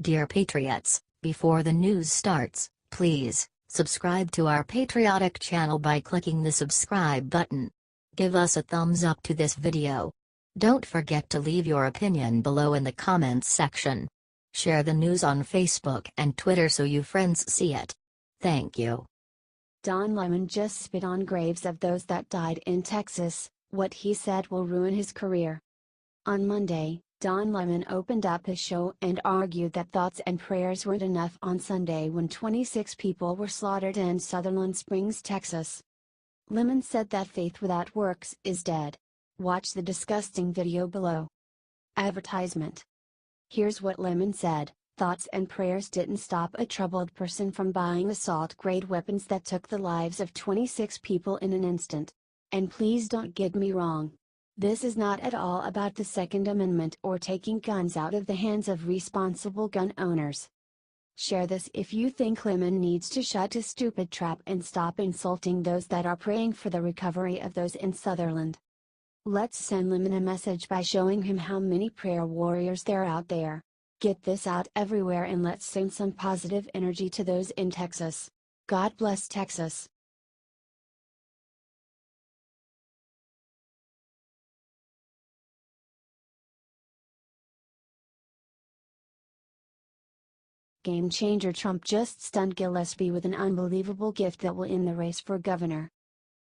Dear Patriots, before the news starts, please subscribe to our patriotic channel by clicking the subscribe button. Give us a thumbs up to this video. Don't forget to leave your opinion below in the comments section. Share the news on Facebook and Twitter so you friends see it. Thank you. Don Lemon just spit on graves of those that died in Texas. What he said will ruin his career. On Monday, Don Lemon opened up his show and argued that thoughts and prayers weren't enough on Sunday when 26 people were slaughtered in Sutherland Springs, Texas. Lemon said that faith without works is dead. Watch the disgusting video below. Advertisement. Here's what Lemon said: thoughts and prayers didn't stop a troubled person from buying assault-grade weapons that took the lives of 26 people in an instant. And please don't get me wrong. This is not at all about the Second Amendment or taking guns out of the hands of responsible gun owners. Share this if you think Lemon needs to shut his stupid trap and stop insulting those that are praying for the recovery of those in Sutherland. Let's send Lemon a message by showing him how many prayer warriors there are out there. Get this out everywhere and let's send some positive energy to those in Texas. God bless Texas. Game changer: Trump just stunned Gillespie with an unbelievable gift that will end the race for governor.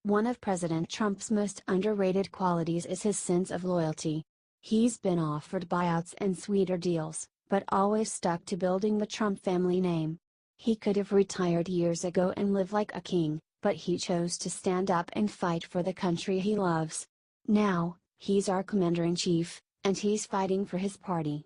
One of President Trump's most underrated qualities is his sense of loyalty. He's been offered buyouts and sweeter deals, but always stuck to building the Trump family name. He could have retired years ago and lived like a king, but he chose to stand up and fight for the country he loves. Now, he's our commander-in-chief, and he's fighting for his party.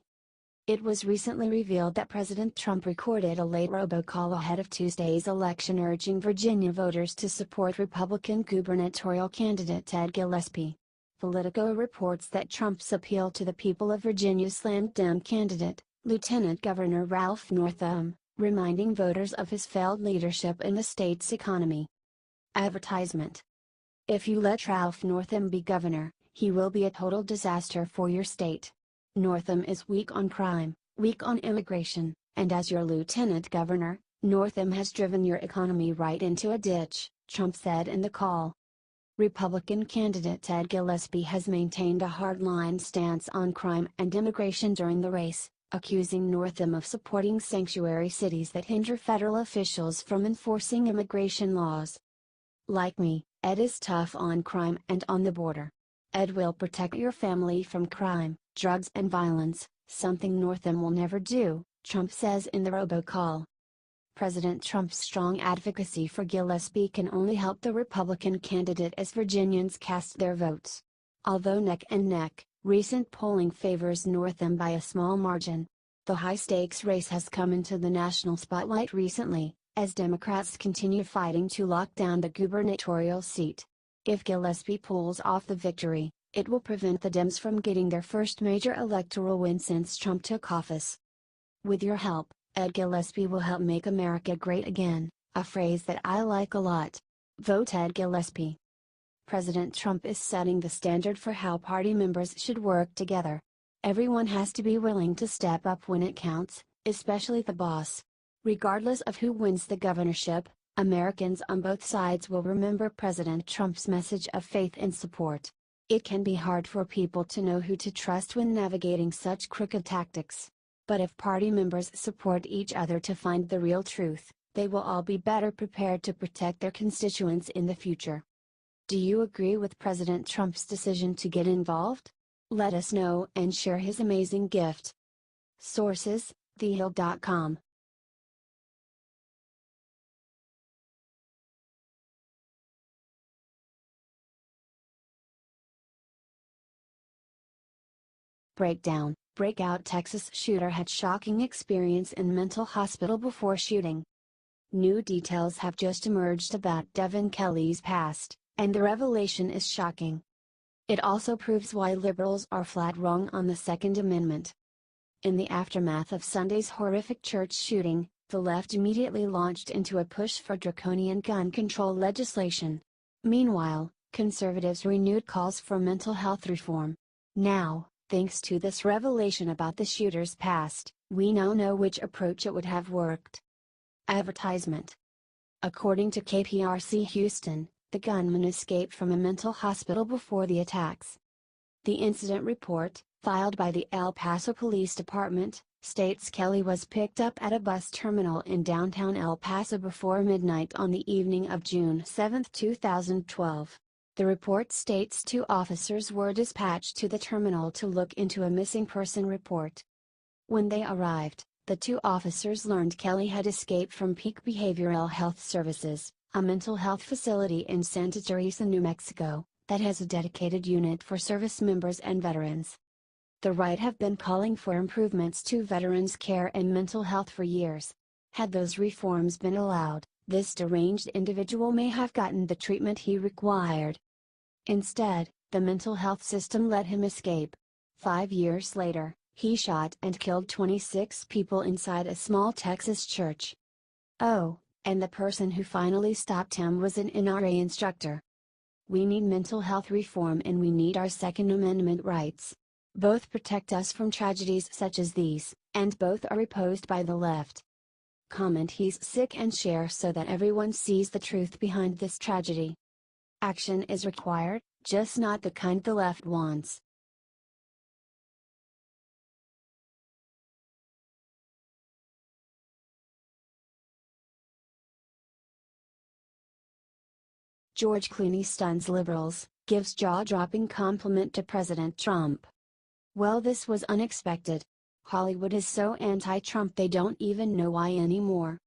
It was recently revealed that President Trump recorded a late robocall ahead of Tuesday's election urging Virginia voters to support Republican gubernatorial candidate Ted Gillespie. Politico reports that Trump's appeal to the people of Virginia slammed Dem candidate, Lieutenant Governor Ralph Northam, reminding voters of his failed leadership in the state's economy. Advertisement. If you let Ralph Northam be governor, he will be a total disaster for your state. Northam is weak on crime, weak on immigration, and as your lieutenant governor, Northam has driven your economy right into a ditch, Trump said in the call. Republican candidate Ted Gillespie has maintained a hardline stance on crime and immigration during the race, accusing Northam of supporting sanctuary cities that hinder federal officials from enforcing immigration laws. Like me, Ed is tough on crime and on the border. Ed will protect your family from crime, drugs and violence, something Northam will never do, Trump says in the robocall. President Trump's strong advocacy for Gillespie can only help the Republican candidate as Virginians cast their votes. Although neck and neck, recent polling favors Northam by a small margin. The high-stakes race has come into the national spotlight recently, as Democrats continue fighting to lock down the gubernatorial seat. If Gillespie pulls off the victory, it will prevent the Dems from getting their first major electoral win since Trump took office. With your help, Ed Gillespie will help make America great again, a phrase that I like a lot. Vote Ed Gillespie. President Trump is setting the standard for how party members should work together. Everyone has to be willing to step up when it counts, especially the boss. Regardless of who wins the governorship, Americans on both sides will remember President Trump's message of faith and support. It can be hard for people to know who to trust when navigating such crooked tactics. But if party members support each other to find the real truth, they will all be better prepared to protect their constituents in the future. Do you agree with President Trump's decision to get involved? Let us know and share his amazing gift. Sources: thehill.com. Breakdown: breakout Texas shooter had shocking experience in mental hospital before shooting. New details have just emerged about Devin Kelly's past, and the revelation is shocking. It also proves why liberals are flat wrong on the Second Amendment. In the aftermath of Sunday's horrific church shooting, the left immediately launched into a push for draconian gun control legislation. Meanwhile, conservatives renewed calls for mental health reform. Now, thanks to this revelation about the shooter's past, We now know which approach it would have worked. Advertisement. According to KPRC Houston, the gunman escaped from a mental hospital before the attacks. The incident report, filed by the El Paso Police Department, states Kelly was picked up at a bus terminal in downtown El Paso before midnight on the evening of June 7, 2012. The report states 2 officers were dispatched to the terminal to look into a missing person report. When they arrived, the 2 officers learned Kelly had escaped from Peak Behavioral Health Services, a mental health facility in Santa Teresa, New Mexico, that has a dedicated unit for service members and veterans. The right have been calling for improvements to veterans' care and mental health for years. Had those reforms been allowed, this deranged individual may have gotten the treatment he required. Instead, the mental health system let him escape. 5 years later, he shot and killed 26 people inside a small Texas church. Oh, and the person who finally stopped him was an NRA instructor. We need mental health reform and we need our Second Amendment rights. Both protect us from tragedies such as these, and both are opposed by the left. Comment "He's sick" and share so that everyone sees the truth behind this tragedy. Action is required, just not the kind the left wants. George Clooney stuns liberals, gives jaw-dropping compliment to President Trump. Well, this was unexpected. Hollywood is so anti-Trump they don't even know why anymore.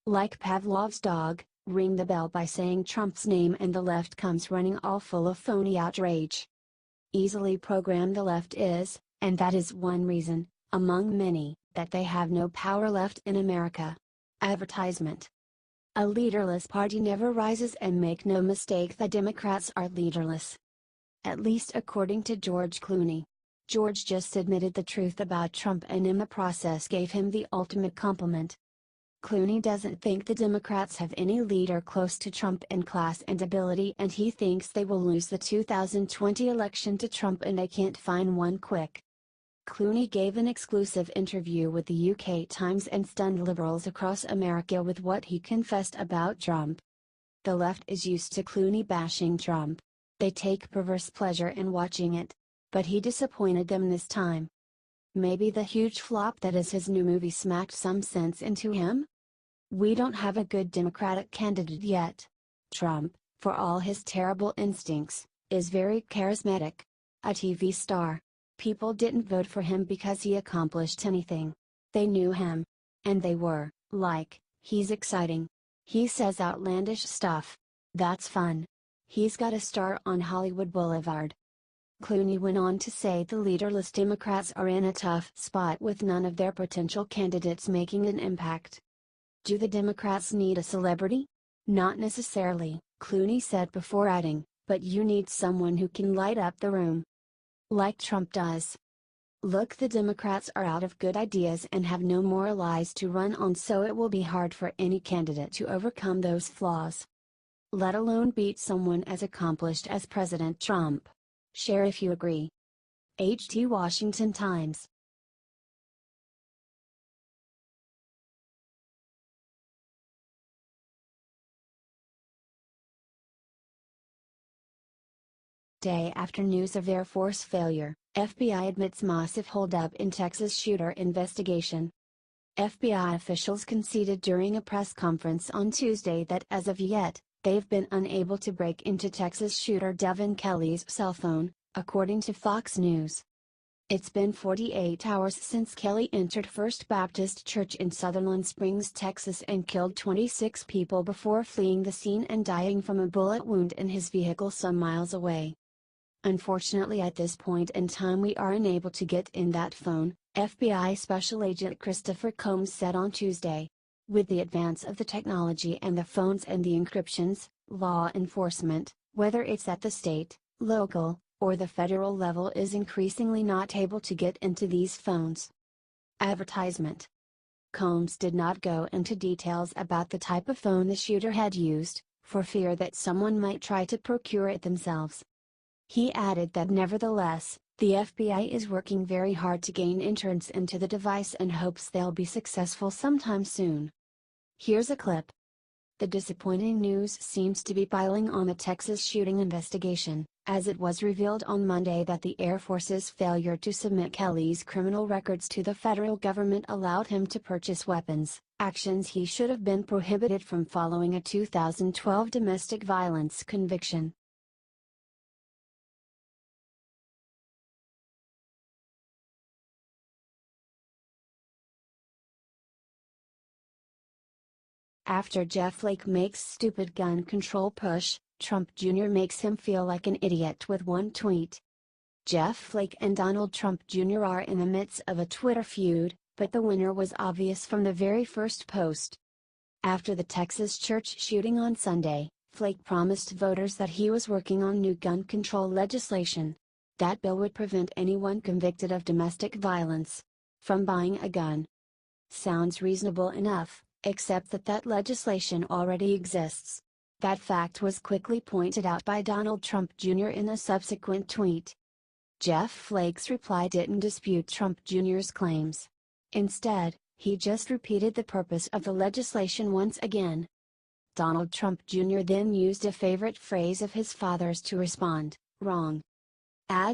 Like Pavlov's dog, ring the bell by saying Trump's name and the left comes running all full of phony outrage. Easily programmed the left is, and that is one reason, among many, that they have no power left in America. Advertisement. A leaderless party never rises, and make no mistake, the Democrats are leaderless. At least according to George Clooney. George just admitted the truth about Trump and in the process gave him the ultimate compliment. Clooney doesn't think the Democrats have any leader close to Trump in class and ability, and he thinks they will lose the 2020 election to Trump and they can't find one quick. Clooney gave an exclusive interview with the UK Times and stunned liberals across America with what he confessed about Trump. The left is used to Clooney bashing Trump. They take perverse pleasure in watching it. But he disappointed them this time. Maybe the huge flop that is his new movie smacked some sense into him? We don't have a good Democratic candidate yet. Trump, for all his terrible instincts, is very charismatic. A TV star. People didn't vote for him because he accomplished anything. They knew him. And they were, like, he's exciting. He says outlandish stuff. That's fun. He's got a star on Hollywood Boulevard. Clooney went on to say the leaderless Democrats are in a tough spot with none of their potential candidates making an impact. Do the Democrats need a celebrity? Not necessarily, Clooney said before adding, but you need someone who can light up the room. Like Trump does. Look, the Democrats are out of good ideas and have no more lies to run on, so it will be hard for any candidate to overcome those flaws. Let alone beat someone as accomplished as President Trump. Share if you agree. HT Washington Times. Day after news of Air Force failure, FBI admits massive holdup in Texas shooter investigation. FBI officials conceded during a press conference on Tuesday that as of yet, they've been unable to break into Texas shooter Devin Kelly's cell phone, according to Fox News. It's been 48 hours since Kelly entered First Baptist Church in Sutherland Springs, Texas and killed 26 people before fleeing the scene and dying from a bullet wound in his vehicle some miles away. Unfortunately, at this point in time we are unable to get in that phone, FBI Special Agent Christopher Combs said on Tuesday. With the advance of the technology and the phones and the encryptions, law enforcement, whether it's at the state, local, or the federal level, is increasingly not able to get into these phones. Advertisement. Combs did not go into details about the type of phone the shooter had used, for fear that someone might try to procure it themselves. He added that nevertheless, The FBI is working very hard to gain entrance into the device and hopes they'll be successful sometime soon. Here's a clip. The disappointing news seems to be piling on the Texas shooting investigation, as it was revealed on Monday that the Air Force's failure to submit Kelly's criminal records to the federal government allowed him to purchase weapons, actions he should have been prohibited from following a 2012 domestic violence conviction. After Jeff Flake makes stupid gun control push, Trump Jr. makes him feel like an idiot with one tweet. Jeff Flake and Donald Trump Jr. are in the midst of a Twitter feud, but the winner was obvious from the very first post. After the Texas church shooting on Sunday, Flake promised voters that he was working on new gun control legislation. That bill would prevent anyone convicted of domestic violence from buying a gun. Sounds reasonable enough, except that legislation already exists. That fact was quickly pointed out by Donald Trump Jr. in a subsequent tweet. Jeff Flake's reply didn't dispute Trump Jr.'s claims. Instead, he just repeated the purpose of the legislation once again. Donald Trump Jr. then used a favorite phrase of his father's to respond, "Wrong."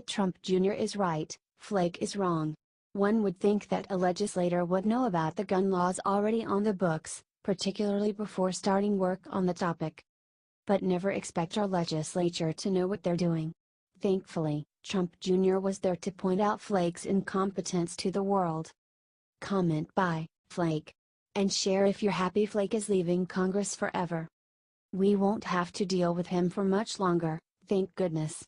Trump Jr. is right, Flake is wrong. One would think that a legislator would know about the gun laws already on the books, particularly before starting work on the topic. But never expect our legislature to know what they're doing. Thankfully, Trump Jr. was there to point out Flake's incompetence to the world. Comment by Flake. And share if you're happy Flake is leaving Congress forever. We won't have to deal with him for much longer, thank goodness.